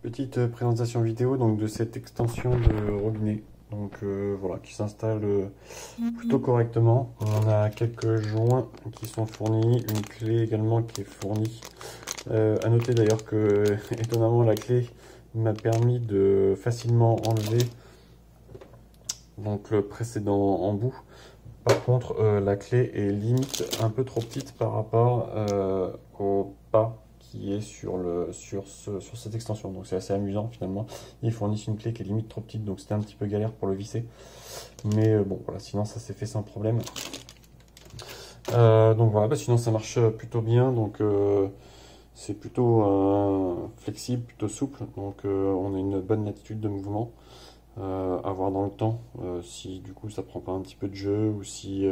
Petite présentation vidéo donc de cette extension de robinet. Donc voilà, qui s'installe plutôt correctement. On a quelques joints qui sont fournis, une clé également qui est fournie. À noter d'ailleurs que étonnamment la clé m'a permis de facilement enlever donc le précédent embout. Par contre la clé est limite un peu trop petite par rapport au pas qui est sur cette extension, donc c'est assez amusant finalement. Ils fournissent une clé qui est limite trop petite, donc c'était un petit peu galère pour le visser, mais bon voilà, sinon ça s'est fait sans problème. Donc voilà, bah, sinon ça marche plutôt bien, donc c'est plutôt flexible, plutôt souple, donc on a une bonne latitude de mouvement. À voir dans le temps si du coup ça prend pas un petit peu de jeu ou si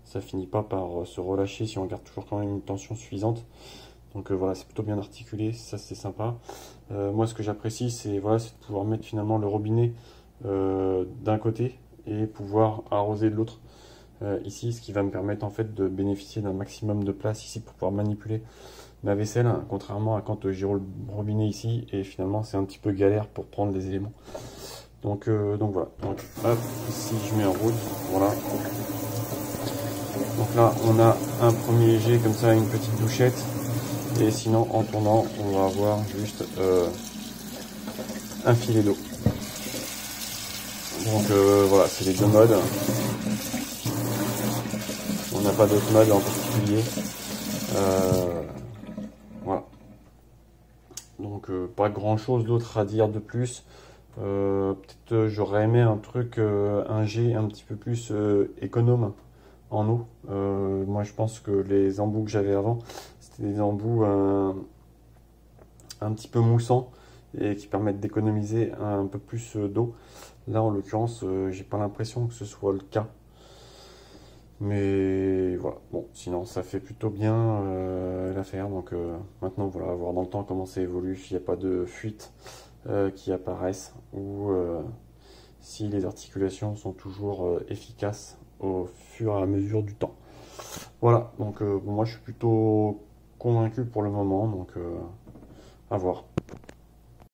ça finit pas par se relâcher, si on garde toujours quand même une tension suffisante. Donc voilà, c'est plutôt bien articulé, ça c'est sympa. Moi ce que j'apprécie c'est voilà, de pouvoir mettre finalement le robinet d'un côté et pouvoir arroser de l'autre. Ici, ce qui va me permettre en fait de bénéficier d'un maximum de place ici pour pouvoir manipuler ma vaisselle, hein, contrairement à quand j'ai le robinet ici et finalement c'est un petit peu galère pour prendre les éléments. Donc voilà, donc hop, ici je mets en route, voilà. Donc là on a un premier jet comme ça, une petite douchette. Et sinon, en tournant, on va avoir juste un filet d'eau. Donc voilà, c'est les deux modes. On n'a pas d'autre mode en particulier. Voilà. Donc pas grand chose d'autre à dire de plus. Peut-être j'aurais aimé un truc, un jet un petit peu plus économe en eau. Moi je pense que les embouts que j'avais avant, c'était des embouts un petit peu moussants et qui permettent d'économiser un peu plus d'eau. Là en l'occurrence j'ai pas l'impression que ce soit le cas, mais voilà, bon sinon ça fait plutôt bien l'affaire. Donc maintenant voilà, à voir dans le temps comment ça évolue, s'il n'y a pas de fuite qui apparaissent ou si les articulations sont toujours efficaces au fur et à mesure du temps. Voilà, donc bon, moi je suis plutôt convaincu pour le moment, donc à voir.